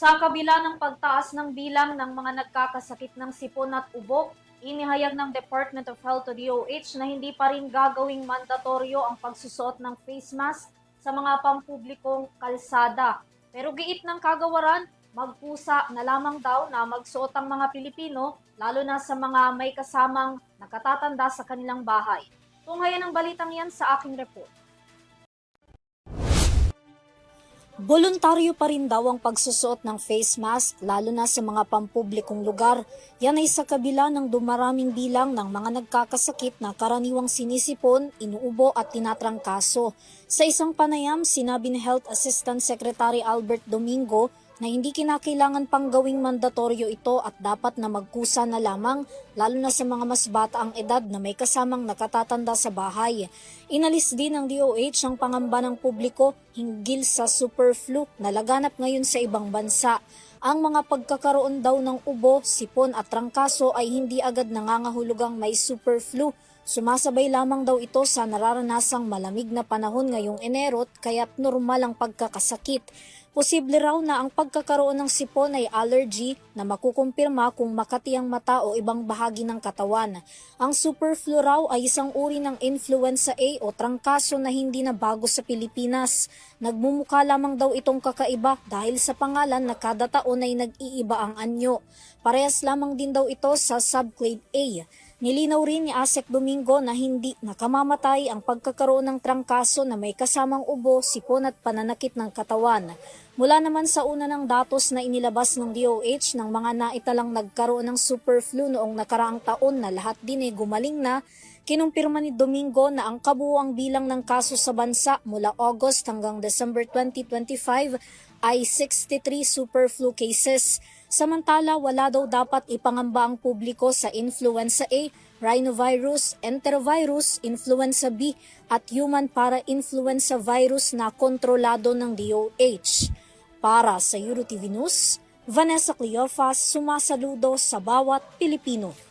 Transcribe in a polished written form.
Sa kabila ng pagtaas ng bilang ng mga nagkakasakit ng sipon at ubo, inihayag ng Department of Health to DOH na hindi pa rin gagawing mandatoryo ang pagsusuot ng face mask sa mga pampublikong kalsada. Pero giit ng kagawaran, magpusa na lamang daw na magsuot ang mga Pilipino, lalo na sa mga may kasamang nakatatanda sa kanilang bahay. Tunghayan ang balitang yan sa aking report. Voluntaryo pa rin daw ang pagsusuot ng face mask lalo na sa mga pampublikong lugar. Yan ay sa kabila ng dumaraming bilang ng mga nagkakasakit na karaniwang sinisipon, inuubo at tinatrangkaso. Sa isang panayam, sinabi ni Health Assistant Secretary Albert Domingo na hindi kinakailangan pang gawing mandatoryo ito at dapat na magkusa na lamang lalo na sa mga mas bata ang edad na may kasamang nakatatanda sa bahay. Inalis din ng DOH ang pangamba ng publiko hinggil sa super flu na laganap ngayon sa ibang bansa. Ang mga pagkakaroon daw ng ubo, sipon at trangkaso ay hindi agad nangangahulugang may super flu. Sumasabay lamang daw ito sa nararanasang malamig na panahon ngayong Enero kaya't normal ang pagkakasakit. Posible raw na ang pagkakaroon ng sipon ay allergy na makukumpirma kung makati ang mata o ibang bahagi ng katawan. Ang super flu raw ay isang uri ng influenza A o trangkaso na hindi na bago sa Pilipinas. Nagmumukha lamang daw itong kakaiba dahil sa pangalan na kada taon ay nag-iiba ang anyo. Parehas lamang din daw ito sa subclade A. Nilinaw rin ni Asek Domingo na hindi nakamamatay ang pagkakaroon ng trangkaso na may kasamang ubo, sipon at pananakit ng katawan. Mula naman sa una ng datos na inilabas ng DOH ng mga naitalang nagkaroon ng super flu noong nakaraang taon na lahat din ay gumaling na, kinumpirma ni Domingo na ang kabuuang bilang ng kaso sa bansa mula August hanggang December 2025 ay 63 super flu cases. Samantala, wala daw dapat ipangamba ang publiko sa influenza A, rhinovirus, enterovirus, influenza B at human para-influenza virus na kontrolado ng DOH. Para sa EuroTV News, Vanessa Cleofas, sumasaludo sa bawat Pilipino.